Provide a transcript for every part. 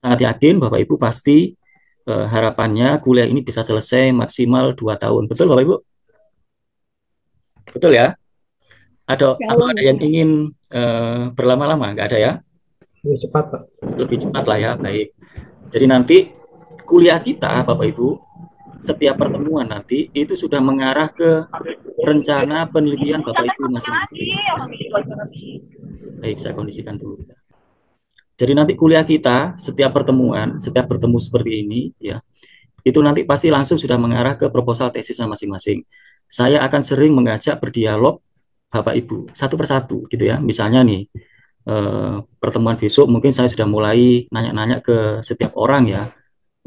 sangat yakin Bapak Ibu pasti harapannya kuliah ini bisa selesai maksimal 2 tahun. Betul Bapak Ibu? Betul ya? Ya Atau Allah, ada yang ingin berlama-lama? Nggak ada ya? lebih cepat, Pak. Lebih cepat lah ya, baik. Jadi nanti kuliah kita, Bapak Ibu, setiap pertemuan nanti itu sudah mengarah ke rencana penelitian Bapak Ibu masing-masing. Ya. Baik, saya kondisikan dulu. Jadi nanti kuliah kita, setiap pertemuan, setiap bertemu seperti ini, ya, itu nanti pasti langsung sudah mengarah ke proposal tesisnya masing-masing. Saya akan sering mengajak berdialog Bapak Ibu satu persatu gitu ya. Misalnya nih pertemuan besok mungkin saya sudah mulai nanya-nanya ke setiap orang ya.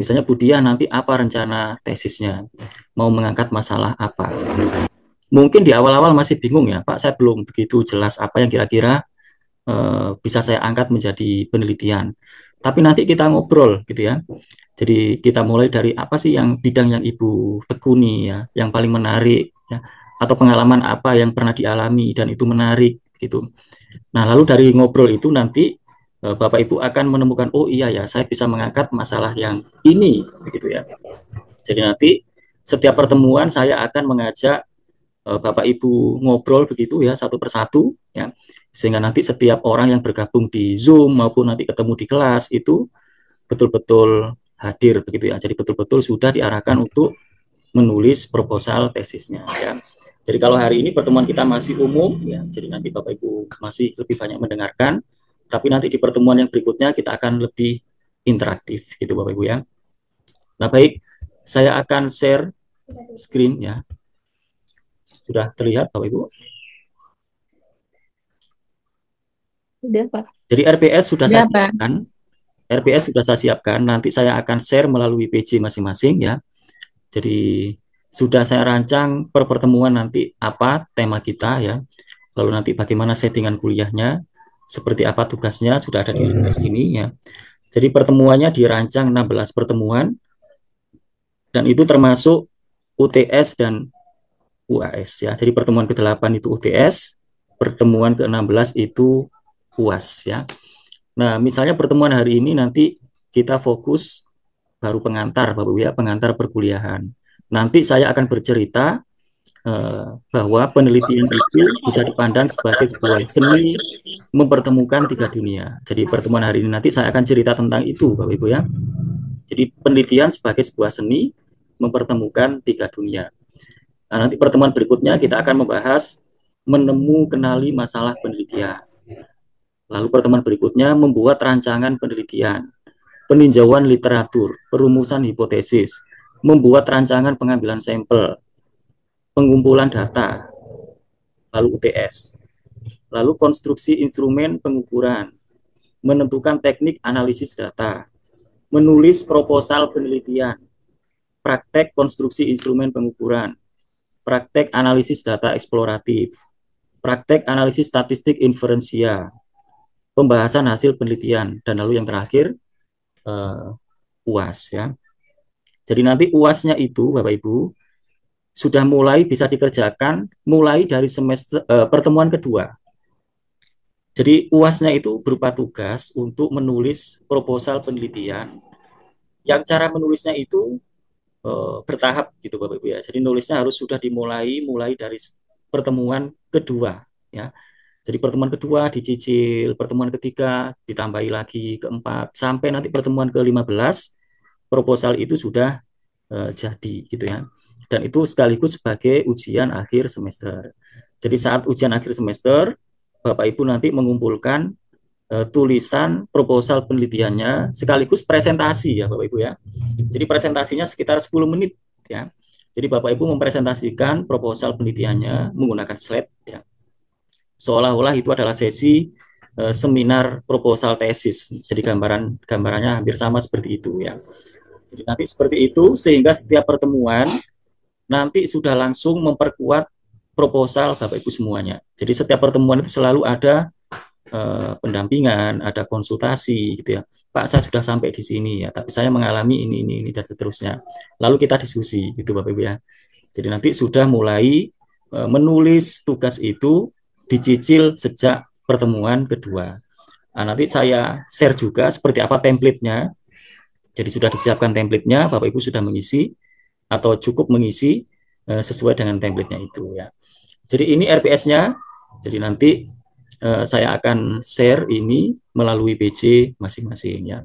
Misalnya Budia nanti apa rencana tesisnya? Mau mengangkat masalah apa? Mungkin di awal-awal masih bingung ya, Pak, saya belum begitu jelas apa yang kira-kira bisa saya angkat menjadi penelitian. Tapi nanti kita ngobrol gitu ya. Jadi kita mulai dari apa sih yang bidang yang Ibu tekuni ya, yang paling menarik ya, atau pengalaman apa yang pernah dialami dan itu menarik gitu. Nah, lalu dari ngobrol itu nanti Bapak Ibu akan menemukan oh iya ya, saya bisa mengangkat masalah yang ini begitu ya. Jadi nanti setiap pertemuan saya akan mengajak Bapak Ibu ngobrol begitu ya satu persatu ya. Sehingga nanti setiap orang yang bergabung di Zoom maupun nanti ketemu di kelas itu betul-betul hadir begitu ya. Jadi betul-betul sudah diarahkan untuk menulis proposal tesisnya ya. Jadi kalau hari ini pertemuan kita masih umum ya, jadi nanti Bapak Ibu masih lebih banyak mendengarkan, tapi nanti di pertemuan yang berikutnya kita akan lebih interaktif gitu Bapak Ibu ya. Nah, baik, saya akan share screen ya. Sudah terlihat Bapak Ibu? Udah, Pak. Jadi RPS sudah saya Udah, Pak. siapkan. RPS sudah saya siapkan. Nanti saya akan share melalui PJ masing-masing ya. Jadi sudah saya rancang per pertemuan nanti apa tema kita ya. Lalu nanti bagaimana settingan kuliahnya, seperti apa tugasnya sudah ada di LMS ini ya. Jadi pertemuannya dirancang 16 pertemuan dan itu termasuk UTS dan UAS ya. Jadi pertemuan ke-8 itu UTS, pertemuan ke-16 itu UAS ya. Nah, misalnya pertemuan hari ini nanti kita fokus baru pengantar Bapak Ibu ya, pengantar perkuliahan. Nanti saya akan bercerita bahwa penelitian itu bisa dipandang sebagai sebuah seni mempertemukan tiga dunia. Jadi pertemuan hari ini nanti saya akan cerita tentang itu, Bapak Ibu ya. Jadi penelitian sebagai sebuah seni mempertemukan tiga dunia. Nah, nanti pertemuan berikutnya kita akan membahas kenali masalah penelitian. Lalu pertemuan berikutnya membuat rancangan penelitian, peninjauan literatur, perumusan hipotesis, membuat rancangan pengambilan sampel, pengumpulan data, lalu UTS, lalu konstruksi instrumen pengukuran, menentukan teknik analisis data, menulis proposal penelitian, praktek konstruksi instrumen pengukuran, praktek analisis data eksploratif, praktek analisis statistik inferensia, pembahasan hasil penelitian, dan lalu yang terakhir UAS ya. Jadi nanti UASnya itu Bapak Ibu sudah mulai bisa dikerjakan mulai dari semester pertemuan kedua. Jadi UASnya itu berupa tugas untuk menulis proposal penelitian yang cara menulisnya itu bertahap gitu Bapak Ibu ya. Jadi nulisnya harus sudah mulai dari pertemuan kedua ya. Jadi pertemuan kedua dicicil, pertemuan ketiga ditambahi lagi, keempat sampai nanti pertemuan ke-15 proposal itu sudah jadi gitu ya. Dan itu sekaligus sebagai ujian akhir semester. Jadi saat ujian akhir semester, Bapak Ibu nanti mengumpulkan tulisan proposal penelitiannya sekaligus presentasi ya Bapak Ibu ya. Jadi presentasinya sekitar 10 menit ya. Jadi Bapak Ibu mempresentasikan proposal penelitiannya menggunakan slide ya. Seolah-olah itu adalah sesi seminar proposal tesis. Jadi gambarannya hampir sama seperti itu ya. Jadi nanti seperti itu sehingga setiap pertemuan nanti sudah langsung memperkuat proposal Bapak Ibu semuanya. Jadi setiap pertemuan itu selalu ada pendampingan, ada konsultasi gitu ya. Pak, saya sudah sampai di sini ya, tapi saya mengalami ini dan seterusnya. Lalu kita diskusi gitu Bapak Ibu ya. Jadi nanti sudah mulai menulis tugas itu dicicil sejak pertemuan kedua. Nah, nanti saya share juga seperti apa template-nya. Jadi sudah disiapkan template-nya, Bapak Ibu sudah mengisi atau cukup mengisi sesuai dengan template-nya itu ya. Jadi ini RPS-nya. Jadi nanti saya akan share ini melalui BC masing-masing ya.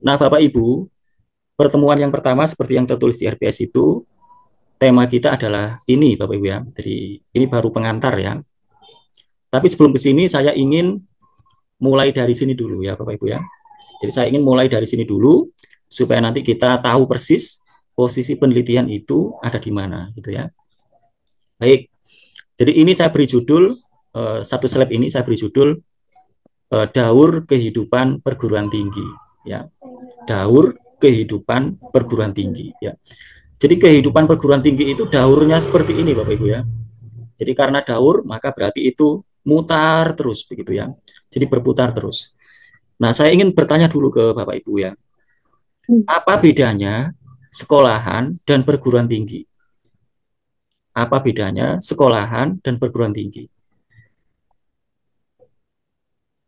Nah, Bapak Ibu, pertemuan yang pertama seperti yang tertulis di RPS itu, tema kita adalah ini Bapak Ibu ya. Jadi ini baru pengantar ya. Tapi sebelum ke sini saya ingin mulai dari sini dulu ya Bapak Ibu ya. Jadi saya ingin mulai dari sini dulu supaya nanti kita tahu persis posisi penelitian itu ada di mana gitu ya. Baik. Jadi ini saya beri judul satu slide ini saya beri judul daur kehidupan perguruan tinggi ya. Daur kehidupan perguruan tinggi ya. Jadi kehidupan perguruan tinggi itu daurnya seperti ini Bapak Ibu ya. Jadi karena daur maka berarti itu mutar terus begitu ya. Jadi berputar terus. Nah, saya ingin bertanya dulu ke Bapak Ibu ya. Apa bedanya sekolahan dan perguruan tinggi? Apa bedanya sekolahan dan perguruan tinggi?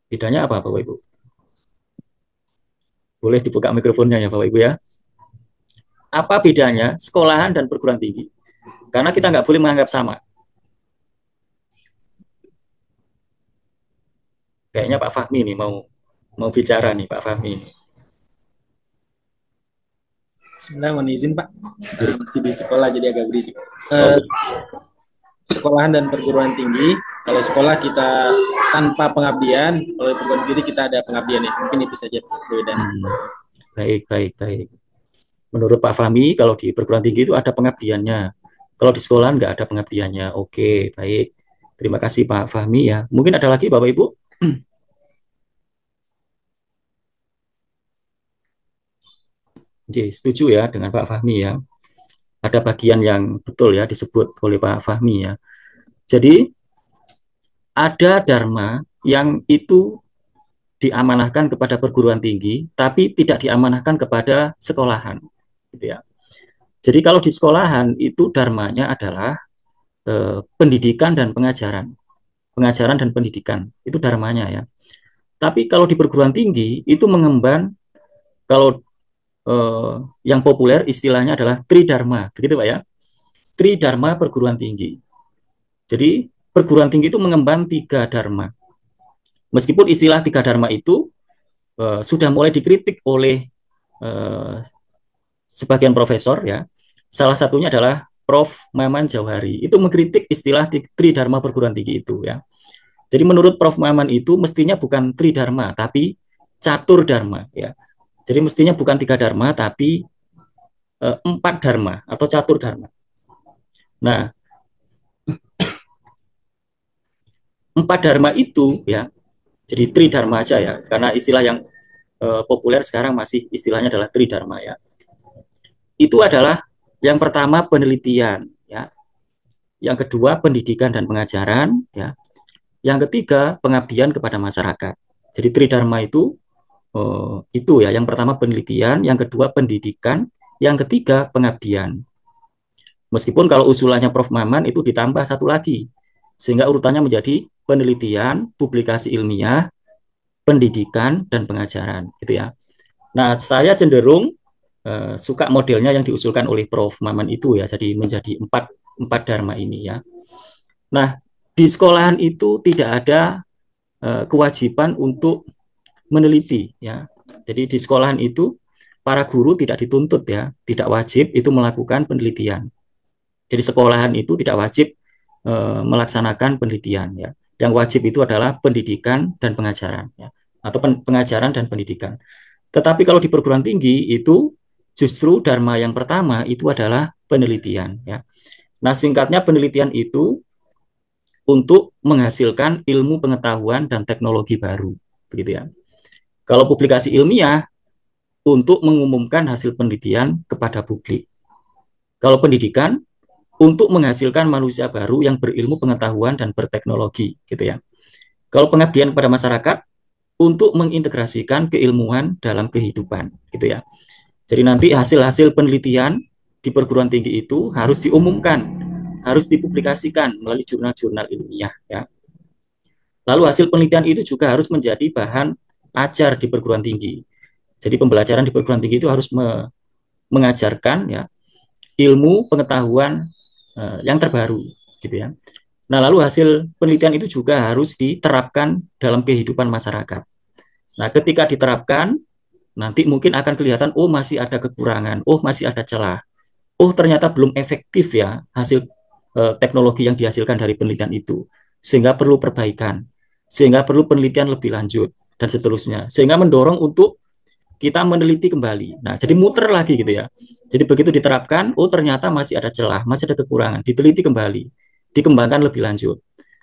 Bedanya apa Bapak Ibu? Boleh dibuka mikrofonnya ya Bapak Ibu ya. Apa bedanya sekolahan dan perguruan tinggi? Karena kita nggak boleh menganggap sama. Kayaknya Pak Fahmi nih mau bicara nih Pak Fahmi. Sebenarnya mohon izin Pak, masih di sekolah jadi agak berisik. Oh. Sekolahan dan perguruan tinggi, kalau sekolah kita tanpa pengabdian, kalau di perguruan tinggi kita ada pengabdian ya. Mungkin itu saja perbedaannya. Baik. Menurut Pak Fahmi, kalau di perguruan tinggi itu ada pengabdiannya. Kalau di sekolah nggak ada pengabdiannya. Oke, baik. Terima kasih Pak Fahmi ya. Mungkin ada lagi Bapak Ibu? Jadi, setuju ya dengan Pak Fahmi ya. Ada bagian yang betul ya disebut oleh Pak Fahmi ya. Jadi ada dharma yang itu diamanahkan kepada perguruan tinggi, tapi tidak diamanahkan kepada sekolahan, gitu ya. Jadi kalau di sekolahan itu dharmanya adalah pendidikan dan pengajaran dan pendidikan itu dharmanya ya. Tapi kalau di perguruan tinggi itu mengemban, kalau yang populer istilahnya adalah tridharma, begitu Pak ya. Tridharma perguruan tinggi. Jadi perguruan tinggi itu mengemban 3 dharma. Meskipun istilah 3 dharma itu sudah mulai dikritik oleh sebagian profesor ya. Salah satunya adalah Prof. Maman Jauhari. Itu mengkritik istilah tridharma perguruan tinggi itu ya. Jadi menurut Prof. Maman itu mestinya bukan tridharma tapi catur dharma ya. Jadi mestinya bukan 3 dharma tapi 4 dharma atau catur dharma. Nah, 4 dharma itu ya, jadi tridharma aja ya, karena istilah yang populer sekarang masih istilahnya adalah tridharma ya. Itu adalah yang pertama penelitian ya, yang kedua pendidikan dan pengajaran ya, yang ketiga pengabdian kepada masyarakat. Jadi tridharma itu ya, yang pertama penelitian, yang kedua pendidikan, yang ketiga pengabdian. Meskipun kalau usulannya Prof. Maman itu ditambah satu lagi, sehingga urutannya menjadi penelitian, publikasi ilmiah, pendidikan, dan pengajaran, gitu ya. Nah, saya cenderung suka modelnya yang diusulkan oleh Prof. Maman itu ya, jadi menjadi empat dharma ini ya. Nah, di sekolahan itu tidak ada kewajiban untuk meneliti ya. Jadi di sekolahan itu para guru tidak dituntut ya, tidak wajib itu melakukan penelitian. Jadi sekolahan itu tidak wajib melaksanakan penelitian ya. Yang wajib itu adalah pendidikan dan pengajaran ya, atau pengajaran dan pendidikan. Tetapi kalau di perguruan tinggi itu justru dharma yang pertama itu adalah penelitian ya. Nah, singkatnya penelitian itu untuk menghasilkan ilmu pengetahuan dan teknologi baru, begitu ya. Kalau publikasi ilmiah untuk mengumumkan hasil penelitian kepada publik. Kalau pendidikan untuk menghasilkan manusia baru yang berilmu pengetahuan dan berteknologi, gitu ya. Kalau pengabdian kepada masyarakat untuk mengintegrasikan keilmuan dalam kehidupan, gitu ya. Jadi nanti hasil-hasil penelitian di perguruan tinggi itu harus diumumkan, harus dipublikasikan melalui jurnal-jurnal ilmiah, ya. Lalu hasil penelitian itu juga harus menjadi bahan ajar di perguruan tinggi. Jadi pembelajaran di perguruan tinggi itu harus mengajarkan ya ilmu pengetahuan yang terbaru gitu ya. Nah, lalu hasil penelitian itu juga harus diterapkan dalam kehidupan masyarakat. Nah, ketika diterapkan, nanti mungkin akan kelihatan, oh masih ada kekurangan, oh masih ada celah, oh ternyata belum efektif ya hasil teknologi yang dihasilkan dari penelitian itu, sehingga perlu perbaikan, sehingga perlu penelitian lebih lanjut, dan seterusnya. Sehingga mendorong untuk kita meneliti kembali. Nah, jadi muter lagi gitu ya. Jadi begitu diterapkan, oh ternyata masih ada celah, masih ada kekurangan, diteliti kembali, dikembangkan lebih lanjut,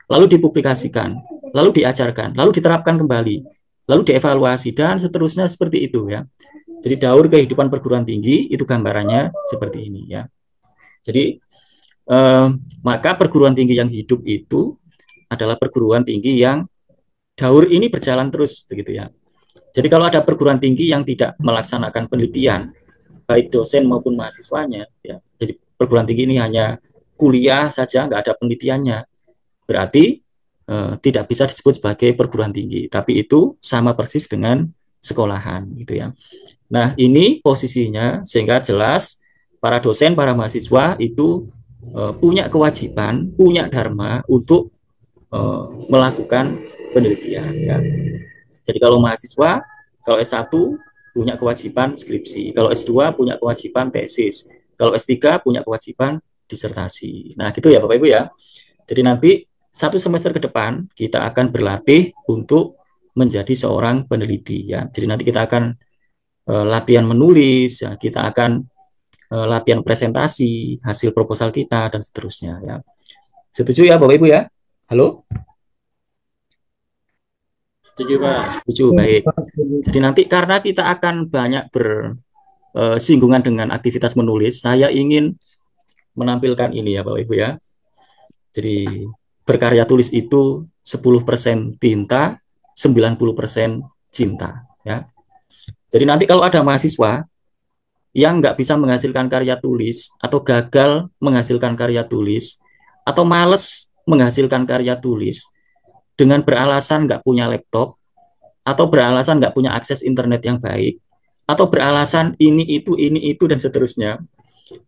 lalu dipublikasikan, lalu diajarkan, lalu diterapkan kembali, lalu dievaluasi, dan seterusnya seperti itu ya. Jadi daur kehidupan perguruan tinggi itu gambarannya seperti ini ya. Jadi maka perguruan tinggi yang hidup itu adalah perguruan tinggi yang daur ini berjalan terus begitu ya. Jadi kalau ada perguruan tinggi yang tidak melaksanakan penelitian, baik dosen maupun mahasiswanya, ya, jadi perguruan tinggi ini hanya kuliah saja, nggak ada penelitiannya, berarti tidak bisa disebut sebagai perguruan tinggi. Tapi itu sama persis dengan sekolahan, gitu ya. Nah, ini posisinya sehingga jelas para dosen, para mahasiswa itu punya kewajiban, punya dharma untuk melakukan penelitian. Ya. Jadi kalau mahasiswa, kalau S1 punya kewajiban skripsi, kalau S2 punya kewajiban tesis, kalau S3 punya kewajiban disertasi. Nah, gitu ya Bapak Ibu ya. Jadi nanti 1 semester ke depan kita akan berlatih untuk menjadi seorang peneliti ya. Jadi nanti kita akan latihan menulis, ya. Kita akan latihan presentasi, hasil proposal kita dan seterusnya ya. Setuju ya Bapak Ibu ya? Halo? Setuju Pak. Setuju, baik. Jadi nanti karena kita akan banyak bersinggungan dengan aktivitas menulis, saya ingin menampilkan ini ya Bapak Ibu ya. Jadi berkarya tulis itu 10% tinta, 90% cinta ya. Jadi nanti kalau ada mahasiswa yang nggak bisa menghasilkan karya tulis atau gagal menghasilkan karya tulis atau males menghasilkan karya tulis dengan beralasan nggak punya laptop atau beralasan nggak punya akses internet yang baik atau beralasan ini itu dan seterusnya,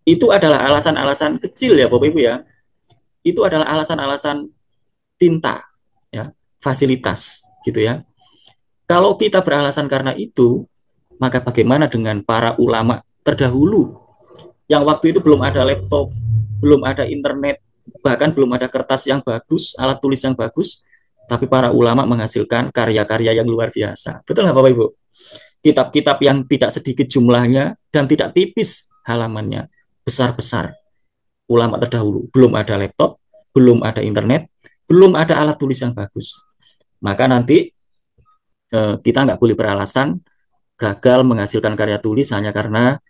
itu adalah alasan-alasan kecil ya Bapak Ibu ya. Itu adalah alasan-alasan tinta ya, fasilitas gitu ya. Kalau kita beralasan karena itu, maka bagaimana dengan para ulama terdahulu yang waktu itu belum ada laptop, belum ada internet, bahkan belum ada kertas yang bagus, alat tulis yang bagus, tapi para ulama menghasilkan karya-karya yang luar biasa. Betul nggak Bapak Ibu? Kitab-kitab yang tidak sedikit jumlahnya dan tidak tipis halamannya, besar-besar. Ulama terdahulu belum ada laptop, belum ada internet, belum ada alat tulis yang bagus. Maka nanti kita nggak boleh beralasan gagal menghasilkan karya tulis hanya karena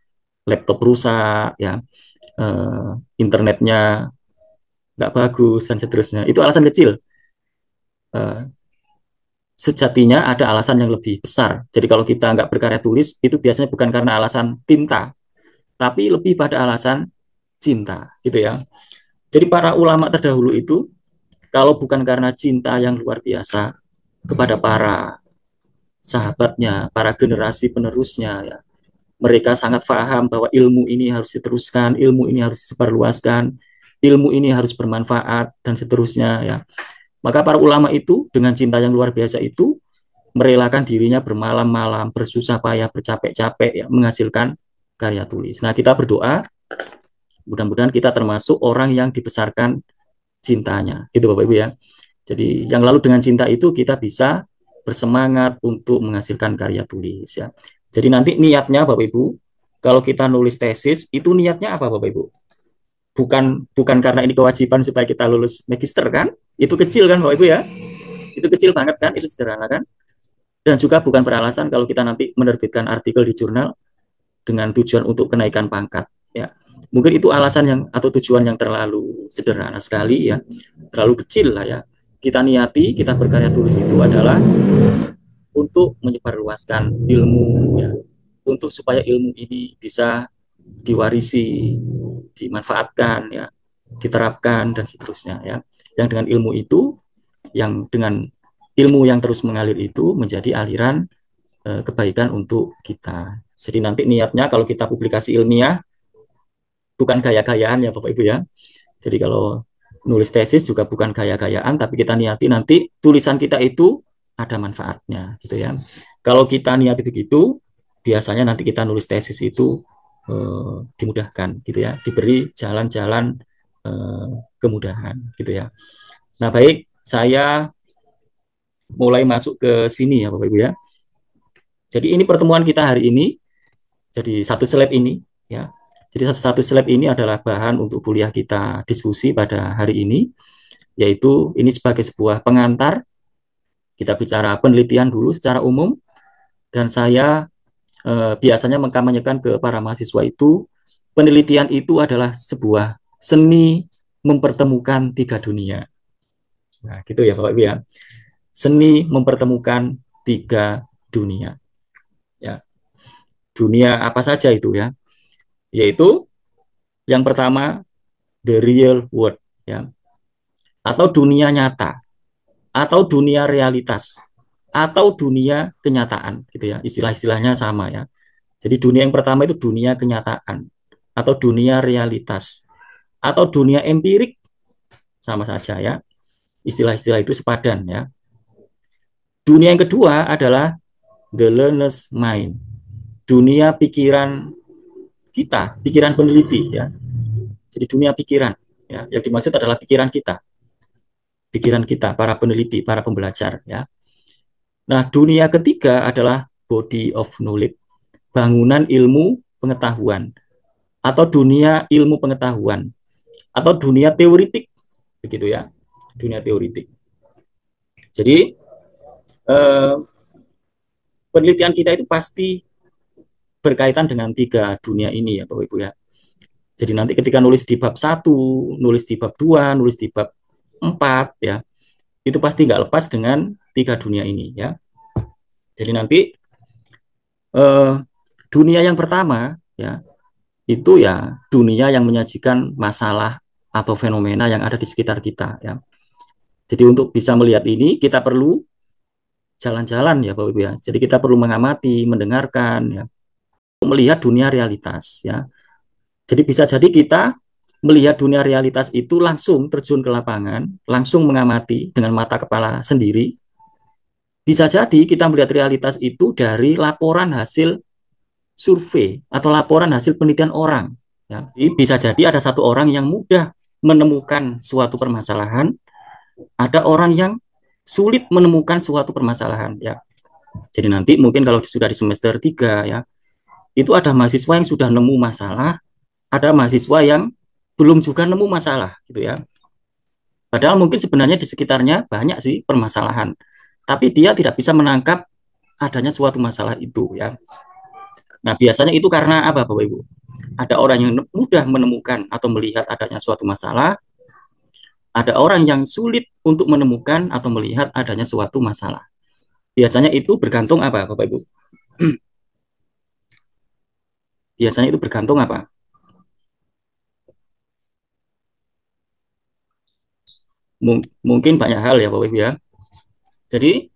laptop rusak, ya, internetnya nggak bagus dan seterusnya. Itu alasan kecil. Sejatinya ada alasan yang lebih besar. Jadi kalau kita nggak berkarya tulis, itu biasanya bukan karena alasan tinta, tapi lebih pada alasan cinta, gitu ya. Jadi para ulama terdahulu itu, kalau bukan karena cinta yang luar biasa kepada para sahabatnya, para generasi penerusnya, ya, mereka sangat paham bahwa ilmu ini harus diteruskan, ilmu ini harus disebarluaskan, ilmu ini harus bermanfaat dan seterusnya, ya. Maka para ulama itu dengan cinta yang luar biasa itu merelakan dirinya bermalam-malam, bersusah payah, bercapek-capek ya, menghasilkan karya tulis. Nah, kita berdoa mudah-mudahan kita termasuk orang yang dibesarkan cintanya. Gitu Bapak Ibu ya. Jadi yang lalu dengan cinta itu kita bisa bersemangat untuk menghasilkan karya tulis ya. Jadi nanti niatnya Bapak Ibu, kalau kita nulis tesis itu niatnya apa Bapak Ibu? Bukan karena ini kewajiban supaya kita lulus magister kan? Itu kecil kan Bapak Ibu ya? Itu kecil banget kan? Itu sederhana kan? Dan juga bukan beralasan kalau kita nanti menerbitkan artikel di jurnal dengan tujuan untuk kenaikan pangkat ya. Mungkin itu alasan yang atau tujuan yang terlalu sederhana sekali ya. Terlalu kecil lah ya. Kita niati, kita berkarya tulis itu adalah untuk menyebarluaskan ilmu ya. Untuk supaya ilmu ini bisa diwarisi, dimanfaatkan ya, diterapkan dan seterusnya ya. Yang dengan ilmu itu, yang dengan ilmu yang terus mengalir itu menjadi aliran kebaikan untuk kita. Jadi nanti niatnya kalau kita publikasi ilmiah bukan gaya-gayaan ya Bapak Ibu ya. Jadi kalau nulis tesis juga bukan gaya-gayaan, tapi kita niati nanti tulisan kita itu ada manfaatnya gitu ya. Kalau kita niati begitu, biasanya nanti kita nulis tesis itu dimudahkan gitu ya, diberi jalan-jalan kemudahan gitu ya. Nah baik, saya mulai masuk ke sini ya Bapak Ibu ya. Jadi ini pertemuan kita hari ini. Jadi satu slide ini ya. Jadi satu slide ini adalah bahan untuk kuliah kita diskusi pada hari ini, yaitu ini sebagai sebuah pengantar. Kita bicara penelitian dulu secara umum, dan saya biasanya mengkampanyekan ke para mahasiswa itu, penelitian itu adalah sebuah seni mempertemukan tiga dunia. Nah, gitu ya Bapak Ibu ya. Seni mempertemukan tiga dunia. Ya. Dunia apa saja itu ya? Yaitu yang pertama the real world ya. Atau dunia nyata, atau dunia realitas, atau dunia kenyataan gitu ya. Istilah-istilahnya sama ya. Jadi dunia yang pertama itu dunia kenyataan atau dunia realitas atau dunia empirik, sama saja ya. Istilah-istilah itu sepadan ya. Dunia yang kedua adalah the learner's mind. Dunia pikiran kita, pikiran peneliti ya. Jadi dunia pikiran ya, yang dimaksud adalah pikiran kita, para peneliti, para pembelajar ya. Nah, dunia ketiga adalah body of knowledge, bangunan ilmu pengetahuan atau dunia ilmu pengetahuan atau dunia teoritik begitu ya, dunia teoritik. Jadi penelitian kita itu pasti berkaitan dengan tiga dunia ini ya Bapak Ibu ya. Jadi nanti ketika nulis di bab 1, nulis di bab 2, nulis di bab 4 ya, itu pasti nggak lepas dengan tiga dunia ini ya. Jadi nanti dunia yang pertama ya, itu ya dunia yang menyajikan masalah atau fenomena yang ada di sekitar kita ya. Jadi untuk bisa melihat ini kita perlu jalan-jalan ya Bapak Ibu ya. Jadi kita perlu mengamati, mendengarkan ya, melihat dunia realitas ya. Jadi bisa jadi kita melihat dunia realitas itu langsung terjun ke lapangan, langsung mengamati dengan mata kepala sendiri. Bisa jadi kita melihat realitas itu dari laporan hasil survei atau laporan hasil penelitian orang. Ya. Bisa jadi ada satu orang yang mudah menemukan suatu permasalahan, ada orang yang sulit menemukan suatu permasalahan. Ya. Jadi nanti mungkin kalau sudah di semester 3 ya, itu ada mahasiswa yang sudah nemu masalah, ada mahasiswa yang belum juga nemu masalah gitu ya. Padahal mungkin sebenarnya di sekitarnya banyak sih permasalahan, tapi dia tidak bisa menangkap adanya suatu masalah itu ya. Nah, biasanya itu karena apa Bapak Ibu? Ada orang yang mudah menemukan atau melihat adanya suatu masalah, ada orang yang sulit untuk menemukan atau melihat adanya suatu masalah. Biasanya itu bergantung apa Bapak Ibu? Biasanya itu bergantung apa? Mungkin banyak hal ya Bapak Ibu ya. Jadi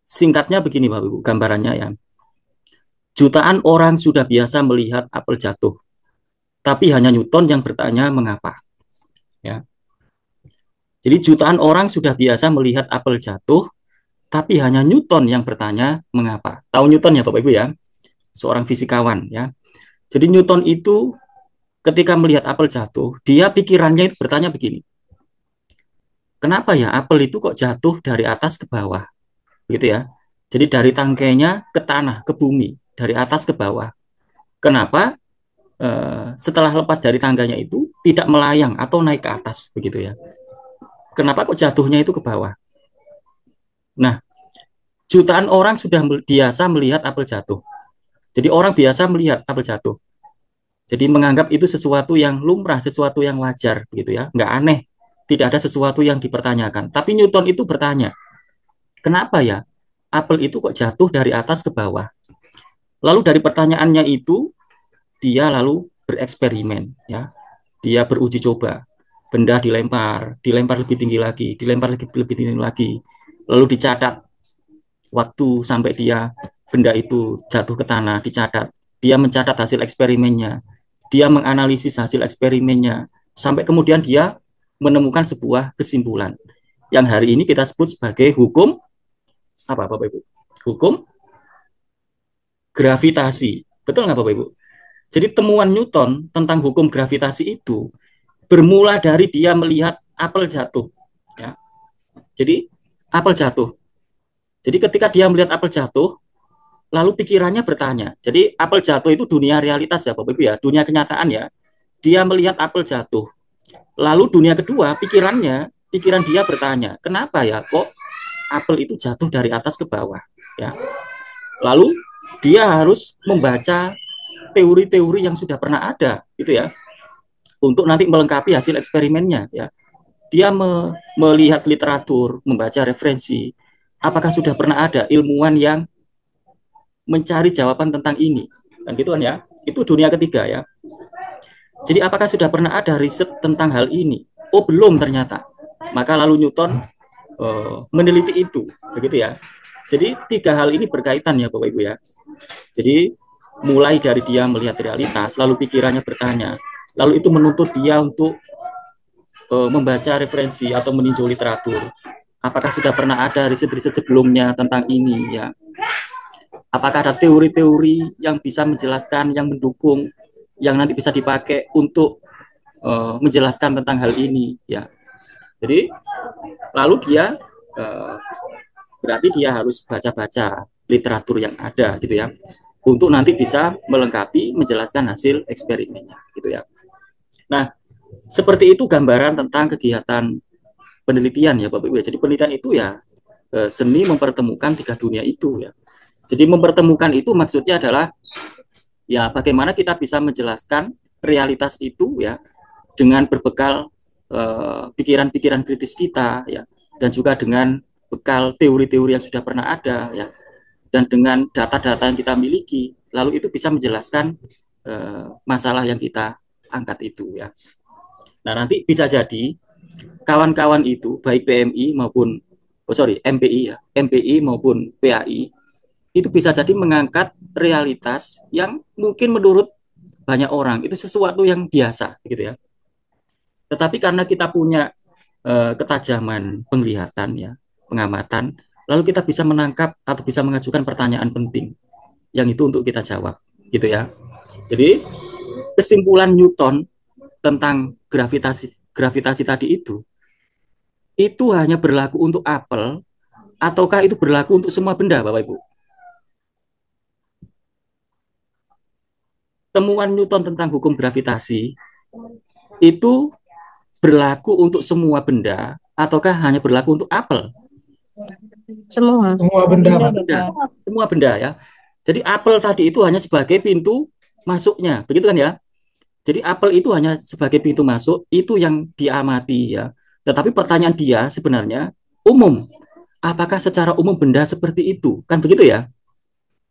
singkatnya begini Bapak Ibu, gambarannya ya. Jutaan orang sudah biasa melihat apel jatuh, tapi hanya Newton yang bertanya mengapa. Ya. Jadi jutaan orang sudah biasa melihat apel jatuh, tapi hanya Newton yang bertanya mengapa. Tahu Newton ya Bapak Ibu ya? Seorang fisikawan ya. Jadi Newton itu ketika melihat apel jatuh, dia pikirannya itu bertanya begini. Kenapa ya apel itu kok jatuh dari atas ke bawah? Gitu ya. Jadi dari tangkainya ke tanah, ke bumi, dari atas ke bawah. Kenapa setelah lepas dari tangganya itu tidak melayang atau naik ke atas begitu ya? Kenapa kok jatuhnya itu ke bawah? Nah, jutaan orang sudah biasa melihat apel jatuh. Jadi orang biasa melihat apel jatuh. Jadi menganggap itu sesuatu yang lumrah, sesuatu yang wajar gitu ya, nggak aneh, tidak ada sesuatu yang dipertanyakan. Tapi Newton itu bertanya, kenapa ya apel itu kok jatuh dari atas ke bawah? Lalu dari pertanyaannya itu dia lalu bereksperimen ya, dia beruji coba, benda dilempar lebih tinggi lagi, dilempar lebih tinggi lagi, lalu dicatat waktu sampai benda itu jatuh ke tanah, dicatat. Dia mencatat hasil eksperimennya, dia menganalisis hasil eksperimennya, sampai kemudian dia menemukan sebuah kesimpulan yang hari ini kita sebut sebagai hukum apa Bapak Ibu? Hukum gravitasi. Betul nggak Bapak Ibu? Jadi temuan Newton tentang hukum gravitasi itu bermula dari dia melihat apel jatuh. Ya. Jadi apel jatuh. Jadi ketika dia melihat apel jatuh, lalu pikirannya bertanya. Jadi apel jatuh itu dunia realitas ya Bapak Ibu ya, dunia kenyataan ya. Dia melihat apel jatuh. Lalu dunia kedua, pikiran dia bertanya, kenapa ya kok apel itu jatuh dari atas ke bawah? Ya. Lalu dia harus membaca teori-teori yang sudah pernah ada, gitu ya, untuk nanti melengkapi hasil eksperimennya. Ya. Dia melihat literatur, membaca referensi. Apakah sudah pernah ada ilmuwan yang mencari jawaban tentang ini? Kan gitu kan ya? Itu dunia ketiga ya. Jadi apakah sudah pernah ada riset tentang hal ini? Oh belum ternyata. Maka lalu Newton meneliti itu, begitu ya. Jadi tiga hal ini berkaitan ya Bapak Ibu ya. Jadi mulai dari dia melihat realitas, lalu pikirannya bertanya, lalu itu menuntut dia untuk membaca referensi atau meninjau literatur. Apakah sudah pernah ada riset-riset sebelumnya tentang ini ya? Apakah ada teori-teori yang bisa menjelaskan, yang mendukung, yang nanti bisa dipakai untuk menjelaskan tentang hal ini ya. Jadi lalu dia berarti dia harus baca-baca literatur yang ada gitu ya, untuk nanti bisa melengkapi menjelaskan hasil eksperimennya gitu ya. Nah, seperti itu gambaran tentang kegiatan penelitian ya Bapak Ibu. Jadi penelitian itu ya seni mempertemukan tiga dunia itu ya. Jadi mempertemukan itu maksudnya adalah ya bagaimana kita bisa menjelaskan realitas itu ya dengan berbekal pikiran-pikiran kritis kita ya, dan juga dengan bekal teori-teori yang sudah pernah ada ya, dan dengan data-data yang kita miliki, lalu itu bisa menjelaskan masalah yang kita angkat itu ya. Nah nanti bisa jadi kawan-kawan itu baik PMI maupun MPI ya, MPI maupun PAI itu bisa jadi mengangkat realitas yang mungkin menurut banyak orang itu sesuatu yang biasa gitu ya. Tetapi karena kita punya ketajaman penglihatan ya, pengamatan, lalu kita bisa menangkap atau bisa mengajukan pertanyaan penting yang itu untuk kita jawab gitu ya. Jadi kesimpulan Newton tentang gravitasi tadi itu hanya berlaku untuk apel ataukah itu berlaku untuk semua benda Bapak Ibu? Temuan Newton tentang hukum gravitasi itu berlaku untuk semua benda ataukah hanya berlaku untuk apel? Semua Semua benda ya. Jadi apel tadi itu hanya sebagai pintu masuknya, begitu kan ya? Jadi apel itu hanya sebagai pintu masuk, itu yang diamati ya. Tetapi pertanyaan dia sebenarnya umum. Apakah secara umum benda seperti itu? Kan begitu ya?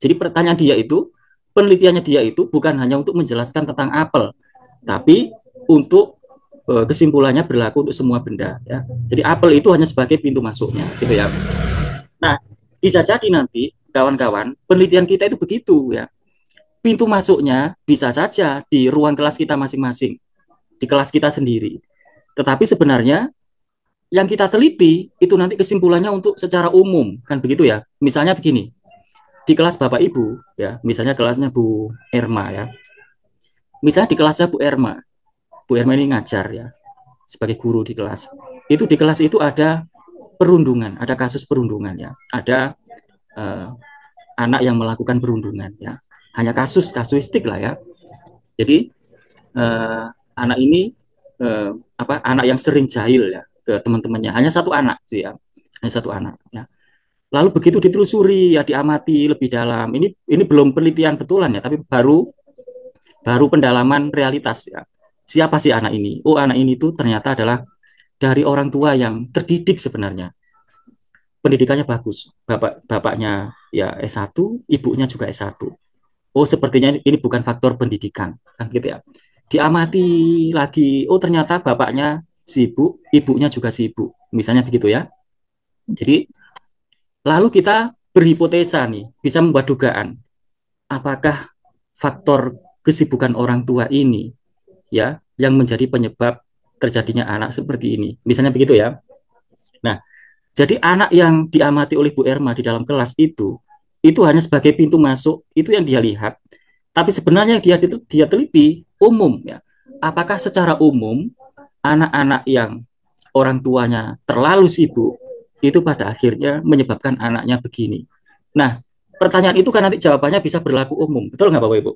Jadi pertanyaan dia itu, penelitiannya dia itu bukan hanya untuk menjelaskan tentang apel, tapi untuk kesimpulannya berlaku untuk semua benda ya. Jadi apel itu hanya sebagai pintu masuknya gitu ya. Nah, bisa jadi nanti kawan-kawan penelitian kita itu begitu ya. Pintu masuknya bisa saja di ruang kelas kita masing-masing, di kelas kita sendiri. Tetapi sebenarnya yang kita teliti itu nanti kesimpulannya untuk secara umum kan begitu ya. Misalnya begini. Di kelas Bapak Ibu ya, misalnya kelasnya Bu Erma ya. Misalnya di kelasnya Bu Erma ini ngajar ya sebagai guru di kelas. Itu di kelas itu ada perundungan, ada kasus perundungan ya, ada anak yang melakukan perundungan ya. Hanya kasuistik lah ya. Jadi anak ini anak yang sering jahil ya ke teman-temannya. Hanya satu anak sih ya, hanya satu anak ya. Lalu begitu ditelusuri ya, diamati lebih dalam. Ini belum penelitian betulan ya, tapi baru pendalaman realitas ya. Siapa sih anak ini? Oh, anak ini tuh ternyata adalah dari orang tua yang terdidik sebenarnya. Pendidikannya bagus. Bapaknya ya S1, ibunya juga S1. Oh, sepertinya ini bukan faktor pendidikan, kan gitu ya. Diamati lagi, oh ternyata bapaknya sibuk, ibunya juga sibuk. Misalnya begitu ya. Jadi lalu kita berhipotesa nih, bisa membuat dugaan. Apakah faktor kesibukan orang tua ini ya yang menjadi penyebab terjadinya anak seperti ini? Misalnya begitu ya. Nah, jadi anak yang diamati oleh Bu Erma di dalam kelas itu hanya sebagai pintu masuk, itu yang dia lihat. Tapi sebenarnya dia teliti umum ya. Apakah secara umum anak-anak yang orang tuanya terlalu sibuk itu pada akhirnya menyebabkan anaknya begini. Nah, pertanyaan itu kan nanti jawabannya bisa berlaku umum. Betul nggak Bapak Ibu?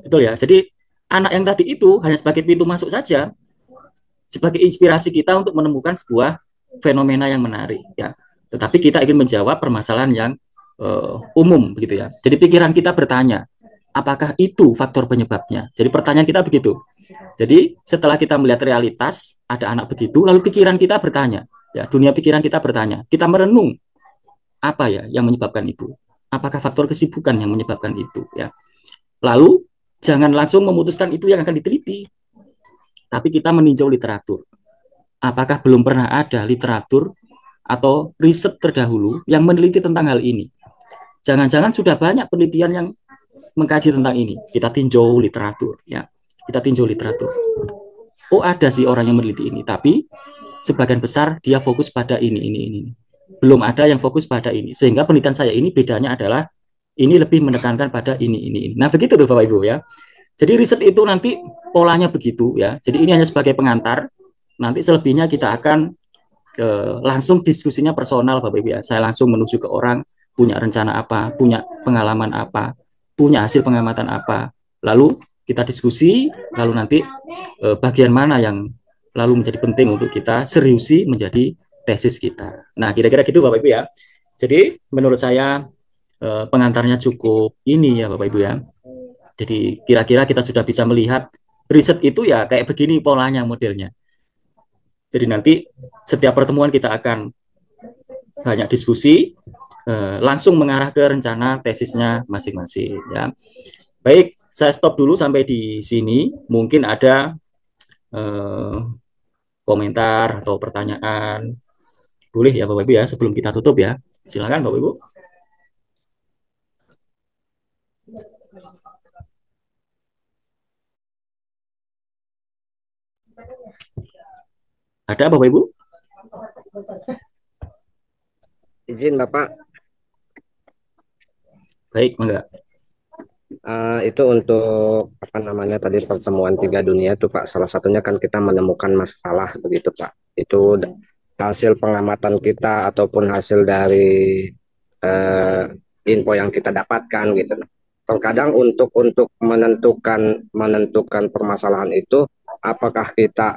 Betul ya. Jadi anak yang tadi itu hanya sebagai pintu masuk saja, sebagai inspirasi kita untuk menemukan sebuah fenomena yang menarik ya. Tetapi kita ingin menjawab permasalahan yang umum begitu ya. Jadi pikiran kita bertanya, apakah itu faktor penyebabnya? Jadi pertanyaan kita begitu. Jadi setelah kita melihat realitas ada anak begitu, lalu pikiran kita bertanya, ya dunia pikiran kita bertanya, kita merenung apa ya yang menyebabkan itu? Apakah faktor kesibukan yang menyebabkan itu? Ya. Lalu jangan langsung memutuskan itu yang akan diteliti, tapi kita meninjau literatur. Apakah belum pernah ada literatur atau riset terdahulu yang meneliti tentang hal ini? Jangan-jangan sudah banyak penelitian yang mengkaji tentang ini. Kita tinjau literatur, ya. Kita tinjau literatur. Oh, ada sih orang yang meneliti ini, tapi sebagian besar dia fokus pada ini. Belum ada yang fokus pada ini. Sehingga penelitian saya ini bedanya adalah ini lebih menekankan pada ini. Nah, begitu tuh Bapak Ibu ya. Jadi riset itu nanti polanya begitu ya. Jadi ini hanya sebagai pengantar. Nanti selebihnya kita akan langsung diskusinya personal Bapak Ibu ya. Saya langsung menuju ke orang, punya rencana apa, punya pengalaman apa, punya hasil pengamatan apa. Lalu kita diskusi, lalu nanti bagian mana yang lalu menjadi penting untuk kita seriusi menjadi tesis kita. Nah, kira-kira gitu Bapak Ibu ya. Jadi menurut saya pengantarnya cukup ini ya Bapak Ibu ya. Jadi kira-kira kita sudah bisa melihat riset itu ya kayak begini polanya, modelnya. Jadi nanti setiap pertemuan kita akan banyak diskusi, langsung mengarah ke rencana tesisnya masing-masing ya. Baik, saya stop dulu sampai di sini. Mungkin ada komentar atau pertanyaan. Boleh ya Bapak Ibu ya, sebelum kita tutup ya. Silakan Bapak Ibu. Ada Bapak Ibu? Izin Bapak. Baik, mangga. Itu untuk apa namanya tadi pertemuan tiga dunia itu Pak. Salah satunya kan kita menemukan masalah begitu Pak. Itu hasil pengamatan kita ataupun hasil dari info yang kita dapatkan gitu. Terkadang untuk menentukan permasalahan itu, apakah kita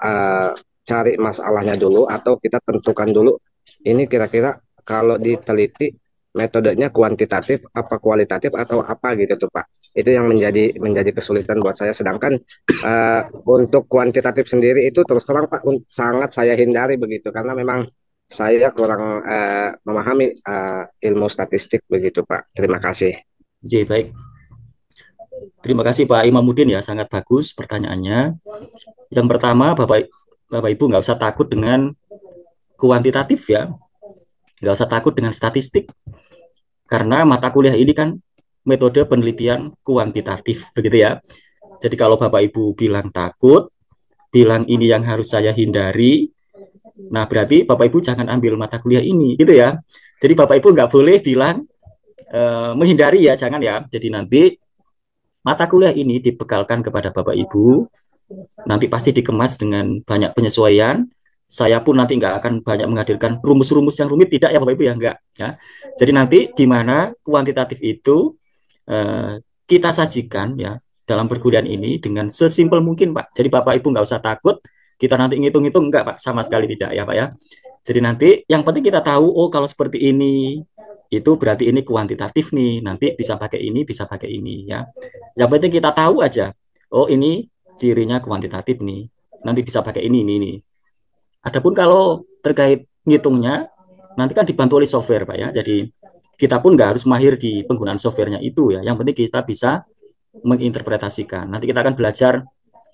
cari masalahnya dulu atau kita tentukan dulu ini kira-kira kalau diteliti metodenya kuantitatif apa kualitatif atau apa gitu tuh Pak. Itu yang menjadi kesulitan buat saya. Sedangkan untuk kuantitatif sendiri itu terus terang Pak sangat saya hindari begitu karena memang saya kurang memahami ilmu statistik begitu Pak. Terima kasih. Oke, baik. Terima kasih Pak Imamuddin ya, sangat bagus pertanyaannya. Yang pertama Bapak Ibu nggak usah takut dengan kuantitatif ya, nggak usah takut dengan statistik, karena mata kuliah ini kan metode penelitian kuantitatif begitu ya. Jadi kalau Bapak Ibu bilang takut, bilang ini yang harus saya hindari, nah berarti Bapak Ibu jangan ambil mata kuliah ini gitu ya. Jadi Bapak Ibu nggak boleh bilang menghindari ya, jangan ya. Jadi nanti mata kuliah ini dibekalkan kepada Bapak Ibu, nanti pasti dikemas dengan banyak penyesuaian. Saya pun nanti nggak akan banyak menghadirkan rumus-rumus yang rumit, tidak ya Bapak Ibu ya, enggak ya. Jadi nanti di mana kuantitatif itu kita sajikan ya dalam perkuliahan ini dengan sesimpel mungkin Pak. Jadi Bapak Ibu nggak usah takut kita nanti ngitung-ngitung, enggak Pak, sama sekali tidak ya Pak ya. Jadi nanti yang penting kita tahu, oh kalau seperti ini itu berarti ini kuantitatif nih, nanti bisa pakai ini, bisa pakai ini ya. Yang penting kita tahu aja, oh ini cirinya kuantitatif nih, nanti bisa pakai ini. Adapun kalau terkait ngitungnya, nanti kan dibantu oleh software Pak ya. Jadi kita pun nggak harus mahir di penggunaan softwarenya itu ya. Yang penting kita bisa menginterpretasikan. Nanti kita akan belajar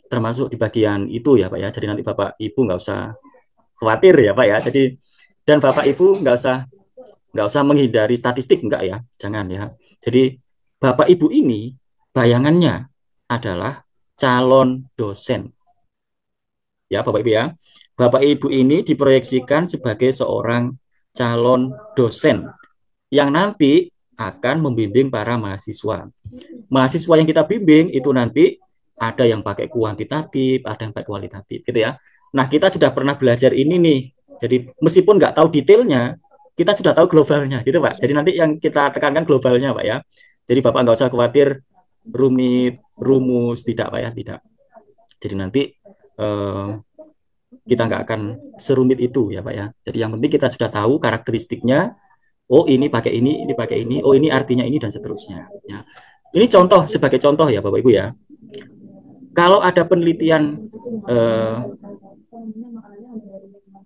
termasuk di bagian itu ya Pak ya. Jadi nanti Bapak Ibu nggak usah khawatir ya Pak ya. Jadi dan Bapak Ibu nggak usah nggak usah menghindari statistik, enggak ya, jangan ya. Jadi Bapak Ibu ini bayangannya adalah calon dosen. Ya, Bapak Ibu ya. Bapak Ibu ini diproyeksikan sebagai seorang calon dosen yang nanti akan membimbing para mahasiswa. Mahasiswa yang kita bimbing itu nanti ada yang pakai kuantitatif, ada yang pakai kualitatif, gitu ya. Nah, kita sudah pernah belajar ini nih. Jadi meskipun nggak tahu detailnya, kita sudah tahu globalnya, gitu Pak. Jadi nanti yang kita tekankan globalnya, Pak ya. Jadi Bapak nggak usah khawatir rumit, rumus, tidak Pak ya, tidak. Jadi nanti eh, kita nggak akan serumit itu ya Pak ya. Jadi yang penting kita sudah tahu karakteristiknya. Oh ini pakai ini pakai ini. Oh ini artinya ini dan seterusnya. Ya. Ini contoh sebagai contoh ya Bapak Ibu ya. Kalau ada penelitian,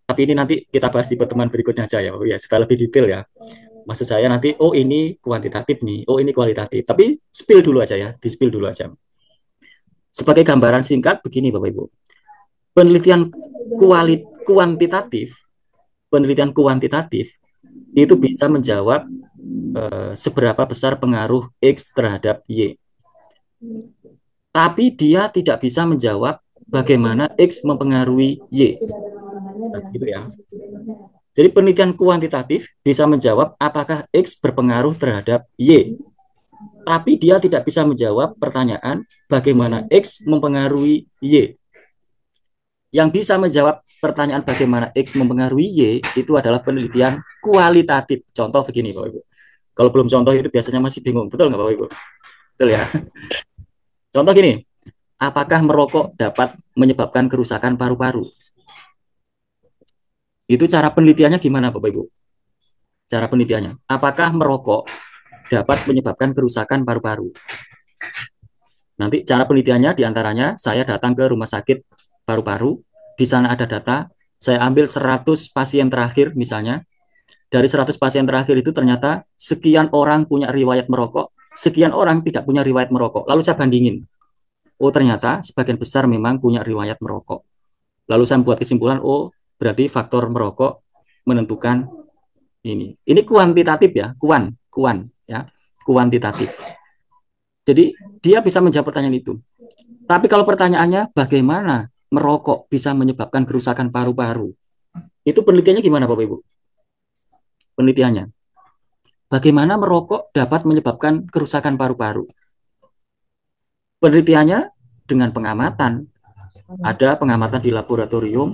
tapi ini nanti kita bahas di pertemuan berikutnya aja ya Bapak Ibu ya, supaya lebih detail ya. Maksud saya nanti, oh ini kuantitatif nih, oh ini kualitatif. Tapi spill dulu aja ya, di spill dulu aja. Sebagai gambaran singkat begini Bapak Ibu. Penelitian kuantitatif, penelitian kuantitatif itu bisa menjawab seberapa besar pengaruh X terhadap Y. Tapi dia tidak bisa menjawab bagaimana X mempengaruhi Y. Nah, gitu ya. Jadi penelitian kuantitatif bisa menjawab apakah X berpengaruh terhadap Y. Tapi dia tidak bisa menjawab pertanyaan bagaimana X mempengaruhi Y. Yang bisa menjawab pertanyaan bagaimana X mempengaruhi Y itu adalah penelitian kualitatif. Contoh begini Bapak Ibu. Kalau belum contoh itu biasanya masih bingung. Betul nggak Bapak Ibu? Betul ya. Contoh gini, apakah merokok dapat menyebabkan kerusakan paru-paru? Itu cara penelitiannya gimana Bapak Ibu? Cara penelitiannya, apakah merokok dapat menyebabkan kerusakan paru-paru? Nanti cara penelitiannya diantaranya saya datang ke rumah sakit paru-paru, di sana ada data, saya ambil 100 pasien terakhir misalnya, dari 100 pasien terakhir itu ternyata sekian orang punya riwayat merokok, sekian orang tidak punya riwayat merokok, lalu saya bandingin, oh ternyata sebagian besar memang punya riwayat merokok. Lalu saya buat kesimpulan, oh berarti faktor merokok menentukan ini. Ini kuantitatif ya, ya, kuantitatif. Jadi dia bisa menjawab pertanyaan itu. Tapi kalau pertanyaannya bagaimana merokok bisa menyebabkan kerusakan paru-paru, itu penelitiannya gimana Bapak Ibu? Penelitiannya, bagaimana merokok dapat menyebabkan kerusakan paru-paru? Penelitiannya dengan pengamatan. Ada pengamatan di laboratorium,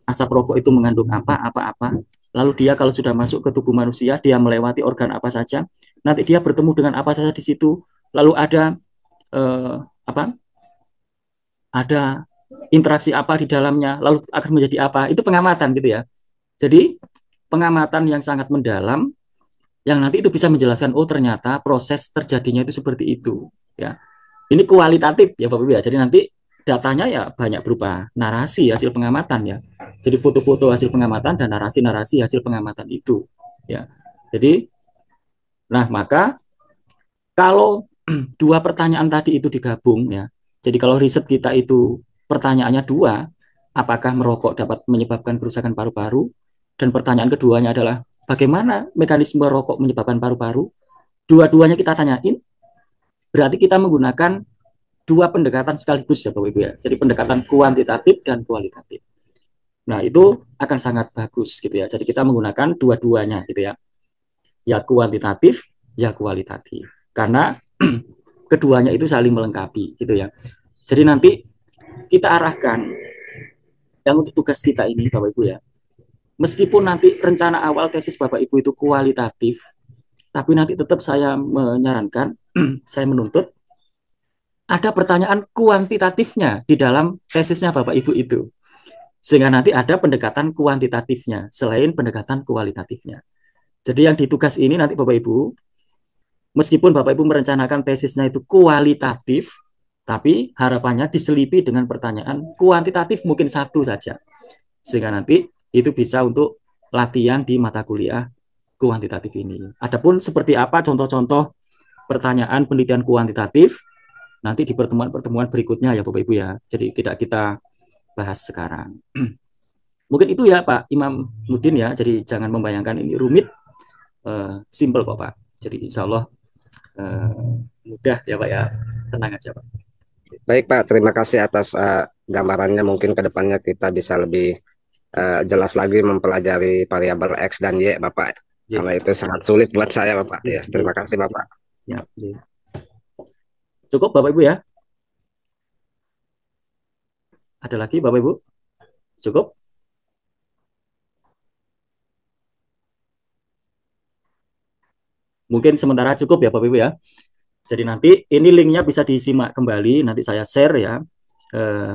asap rokok itu mengandung apa. Lalu dia kalau sudah masuk ke tubuh manusia, dia melewati organ apa saja. Nanti dia bertemu dengan apa saja di situ. Lalu ada ada interaksi apa di dalamnya, lalu akan menjadi apa. Itu pengamatan gitu ya. Jadi pengamatan yang sangat mendalam, yang nanti itu bisa menjelaskan, oh ternyata proses terjadinya itu seperti itu. Ya, ini kualitatif ya Bapak Ibu ya. Jadi nanti datanya ya banyak berupa narasi hasil pengamatan ya. Jadi foto-foto hasil pengamatan dan narasi-narasi hasil pengamatan itu ya. Jadi nah maka kalau dua pertanyaan tadi itu digabung ya. Jadi kalau riset kita itu pertanyaannya dua, apakah merokok dapat menyebabkan kerusakan paru-paru? Dan pertanyaan keduanya adalah bagaimana mekanisme rokok menyebabkan paru-paru? Dua-duanya kita tanyain, berarti kita menggunakan dua pendekatan sekaligus ya Bapak Ibu ya. Jadi pendekatan kuantitatif dan kualitatif. Nah, itu akan sangat bagus gitu ya. Jadi kita menggunakan dua-duanya gitu ya. Ya kuantitatif, ya kualitatif. Karena keduanya itu saling melengkapi gitu ya. Jadi nanti kita arahkan yang untuk tugas kita ini Bapak Ibu ya. Meskipun nanti rencana awal tesis Bapak Ibu itu kualitatif, tapi nanti tetap saya menyarankan, saya menuntut ada pertanyaan kuantitatifnya di dalam tesisnya Bapak Ibu itu. Sehingga nanti ada pendekatan kuantitatifnya selain pendekatan kualitatifnya. Jadi yang di tugas ini nanti Bapak Ibu, meskipun Bapak Ibu merencanakan tesisnya itu kualitatif, tapi harapannya diselipi dengan pertanyaan kuantitatif mungkin satu saja. Sehingga nanti itu bisa untuk latihan di mata kuliah kuantitatif ini. Adapun seperti apa contoh-contoh pertanyaan penelitian kuantitatif, nanti di pertemuan-pertemuan berikutnya ya Bapak Ibu ya. Jadi tidak kita bahas sekarang. Mungkin itu ya Pak Imam Nudin ya. Jadi jangan membayangkan ini rumit. simple kok Pak. Jadi insya Allah mudah ya Pak ya, tenang aja Pak. Baik Pak, terima kasih atas gambarannya. Mungkin ke depannya kita bisa lebih jelas lagi mempelajari variabel X dan Y Bapak. Karena itu sangat sulit buat saya Bapak. Ya, terima kasih Bapak. Ya, cukup Bapak Ibu ya. Ada lagi Bapak Ibu? Cukup? Mungkin sementara cukup ya Bapak Ibu ya. Jadi nanti ini linknya bisa disimak kembali, nanti saya share ya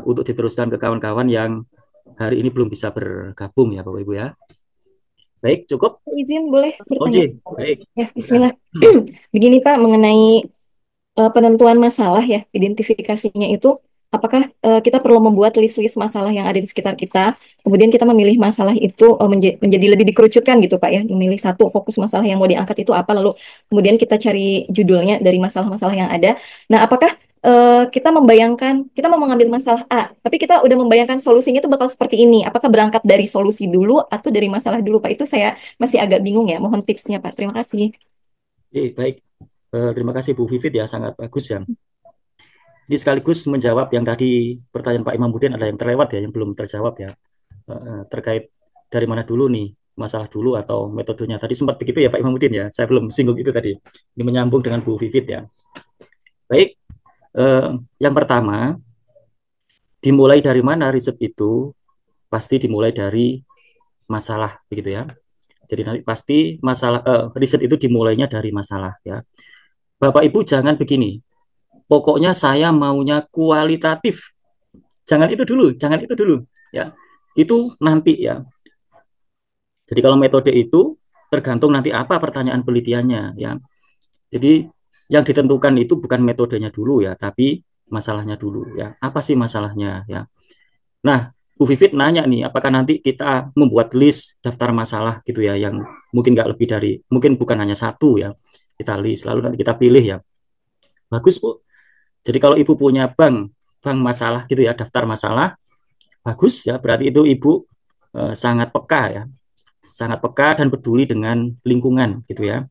untuk diteruskan ke kawan-kawan yang hari ini belum bisa bergabung ya Bapak Ibu ya. Baik, cukup? Izin boleh bertanya? Oke, baik. Ya, bismillah. Begini Pak, mengenai penentuan masalah ya, identifikasinya itu, apakah kita perlu membuat list-list masalah yang ada di sekitar kita, kemudian kita memilih masalah itu menjadi lebih dikerucutkan gitu Pak ya, memilih satu fokus masalah yang mau diangkat itu apa, lalu kemudian kita cari judulnya dari masalah-masalah yang ada. Nah, apakah kita membayangkan, kita mau mengambil masalah A, tapi kita udah membayangkan solusinya itu bakal seperti ini, apakah berangkat dari solusi dulu atau dari masalah dulu Pak? Itu saya masih agak bingung ya, mohon tipsnya Pak. Terima kasih. Oke, baik. Terima kasih Bu Vivit ya, sangat bagus ya. Jadi sekaligus menjawab yang tadi pertanyaan Pak Imamuddin, ada yang terlewat ya, yang belum terjawab ya, terkait dari mana dulu nih, masalah dulu atau metodenya. Tadi sempat begitu ya Pak Imamuddin ya, saya belum singgung itu tadi. Ini menyambung dengan Bu Vivit ya. Baik, yang pertama, dimulai dari mana riset itu? Pasti dimulai dari masalah, begitu ya. Jadi nanti pasti masalah riset itu dimulainya dari masalah ya. Bapak Ibu jangan begini. Pokoknya saya maunya kualitatif. Jangan itu dulu ya. Itu nanti ya. Jadi kalau metode itu tergantung nanti apa pertanyaan penelitiannya ya. Jadi yang ditentukan itu bukan metodenya dulu ya, tapi masalahnya dulu ya. Apa sih masalahnya ya? Nah, Bu Vivit nanya nih, apakah nanti kita membuat list daftar masalah gitu ya, yang mungkin nggak lebih dari, mungkin bukan hanya satu ya, kita list, lalu nanti kita pilih ya. Bagus Bu. Jadi kalau Ibu punya bank masalah gitu ya, daftar masalah, bagus ya, berarti itu Ibu sangat peka ya, sangat peka dan peduli dengan lingkungan gitu ya.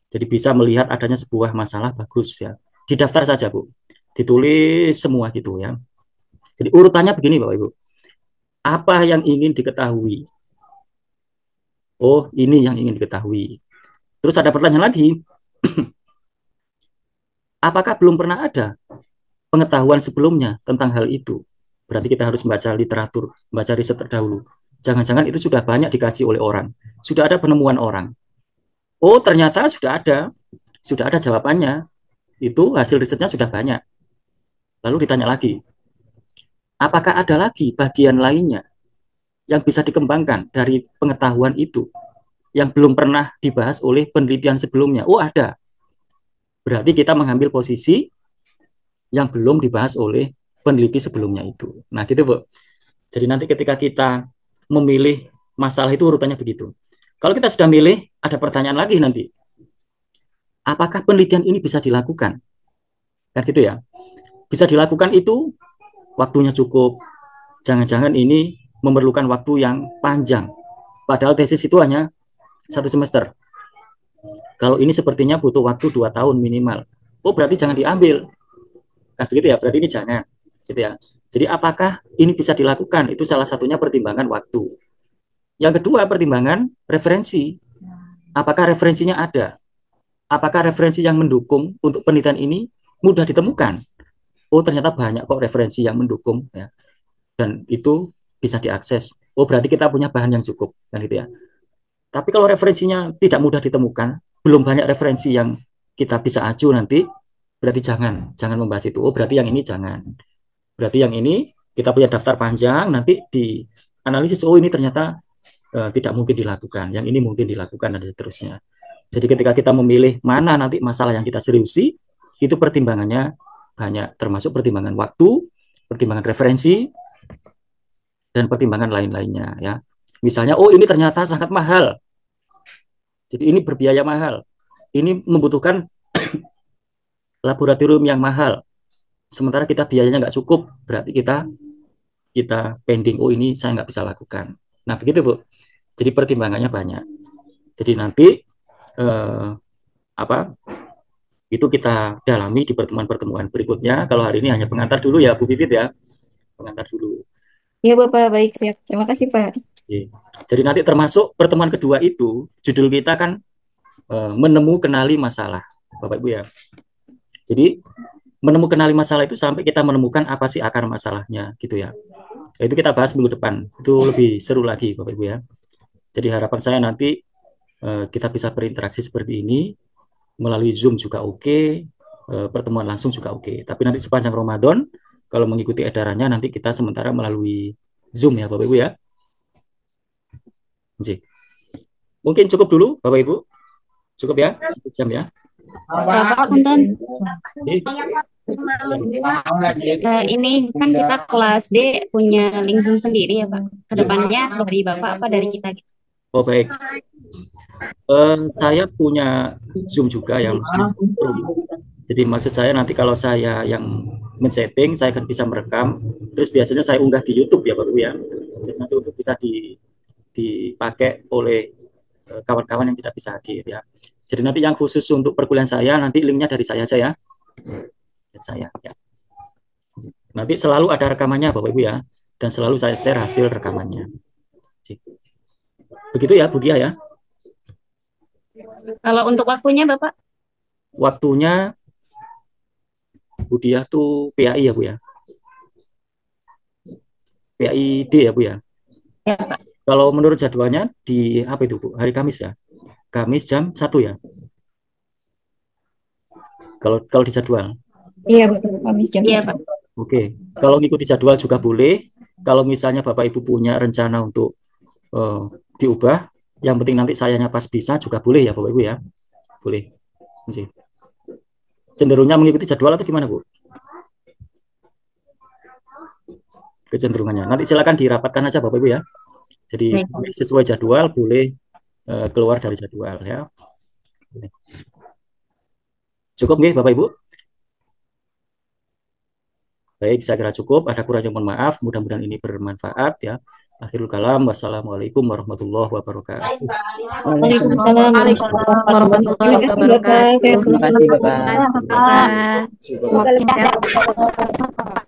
Jadi bisa melihat adanya sebuah masalah, bagus ya. Didaftar saja Bu, ditulis semua gitu ya. Jadi urutannya begini Bapak Ibu. Apa yang ingin diketahui? Oh, ini yang ingin diketahui. Terus ada pertanyaan lagi. Apakah belum pernah ada pengetahuan sebelumnya tentang hal itu? Berarti kita harus membaca literatur, membaca riset terdahulu. Jangan-jangan itu sudah banyak dikaji oleh orang. Sudah ada penemuan orang. Oh, ternyata sudah ada jawabannya. Itu hasil risetnya sudah banyak. Lalu ditanya lagi, apakah ada lagi bagian lainnya yang bisa dikembangkan dari pengetahuan itu yang belum pernah dibahas oleh penelitian sebelumnya? Oh, ada. Berarti kita mengambil posisi yang belum dibahas oleh peneliti sebelumnya itu. Nah, gitu, Bu. Jadi nanti ketika kita memilih masalah itu urutannya begitu. Kalau kita sudah milih, ada pertanyaan lagi nanti. Apakah penelitian ini bisa dilakukan? Kan gitu ya. Bisa dilakukan itu waktunya cukup. Jangan-jangan ini memerlukan waktu yang panjang. Padahal tesis itu hanya 1 semester. Kalau ini sepertinya butuh waktu 2 tahun minimal. Oh, berarti jangan diambil. Nah, begitu ya, berarti ini jangan. Gitu ya. Jadi apakah ini bisa dilakukan? Itu salah satunya pertimbangan waktu. Yang kedua, pertimbangan referensi. Apakah referensinya ada? Apakah referensi yang mendukung untuk penelitian ini mudah ditemukan? Oh, ternyata banyak kok referensi yang mendukung ya. Dan itu bisa diakses. Oh, berarti kita punya bahan yang cukup kan gitu ya. Tapi kalau referensinya tidak mudah ditemukan, belum banyak referensi yang kita bisa aju nanti, berarti jangan membahas itu. Oh, berarti yang ini jangan. Berarti yang ini kita punya daftar panjang, nanti di analisis, oh ini ternyata tidak mungkin dilakukan, yang ini mungkin dilakukan, dan seterusnya. Jadi ketika kita memilih mana nanti masalah yang kita seriusi, itu pertimbangannya banyak, termasuk pertimbangan waktu, pertimbangan referensi, dan pertimbangan lain-lainnya ya. Misalnya, oh ini ternyata sangat mahal, jadi ini berbiaya mahal, ini membutuhkan laboratorium yang mahal, sementara kita biayanya nggak cukup, berarti kita pending, oh ini saya nggak bisa lakukan. Nah begitu Bu, jadi pertimbangannya banyak. Jadi nanti eh, apa itu kita dalami di pertemuan-pertemuan berikutnya. Kalau hari ini hanya pengantar dulu ya Bu Pipit ya, pengantar dulu. Iya Bapak, baik siap. Terima kasih Pak. Oke. Jadi nanti termasuk pertemuan kedua itu judul kita kan menemu kenali masalah, Bapak Ibu ya. Jadi menemu kenali masalah itu sampai kita menemukan apa sih akar masalahnya gitu ya. Itu kita bahas minggu depan. Itu lebih seru lagi Bapak Ibu ya. Jadi harapan saya nanti kita bisa berinteraksi seperti ini melalui Zoom juga oke, pertemuan langsung juga oke. Tapi nanti sepanjang Ramadan kalau mengikuti edarannya nanti kita sementara melalui Zoom ya Bapak Ibu ya. Jadi, mungkin cukup dulu Bapak Ibu. Cukup ya, 1 jam ya. Bapak Punten, Jadi, ini kan kita kelas D punya link Zoom sendiri ya Pak. Kedepannya dari Bapak apa dari kita gitu? oh baik. Saya punya Zoom juga yang Zoom. Jadi maksud saya nanti kalau saya yang men-setting, saya akan bisa merekam. Terus biasanya saya unggah di YouTube ya Bapak Ibu ya. Jadi nanti untuk bisa dipakai oleh kawan-kawan yang tidak bisa hadir ya. Jadi nanti yang khusus untuk perkuliahan saya nanti linknya dari saya aja ya. Dari saya ya. Nanti selalu ada rekamannya Bapak Ibu ya. Dan selalu saya share hasil rekamannya. Begitu ya Bu Dia ya. Kalau untuk waktunya Bapak? Waktunya Bu Dia tuh PAI ya Bu ya. PAID ya Bu ya. Ya Pak. Kalau menurut jadwalnya di apa itu Bu? Hari Kamis ya. Kamis jam 1 ya. Kalau di jadwal. Iya Bapak, Kamis jam Iya 1. Pak. Oke. Kalau ngikuti jadwal juga boleh. Kalau misalnya Bapak Ibu punya rencana untuk diubah, yang penting nanti sayanya pas bisa juga boleh ya Bapak Ibu ya. Boleh. Oke. Cenderungnya mengikuti jadwal atau gimana Bu? Kecenderungannya. Nanti silakan dirapatkan aja Bapak Ibu ya. Jadi Baik. sesuai jadwal boleh keluar dari jadwal ya. Cukup nggih Bapak Ibu? Baik, saya kira cukup. Ada kurangnya mohon maaf. Mudah-mudahan ini bermanfaat ya. Akhirul kalam. Wassalamualaikum warahmatullahi wabarakatuh. Waalaikumsalam warahmatullahi wabarakatuh. Terima kasih Bapak. Terima kasih Bapak. Bapak. Terima kasih Bapak.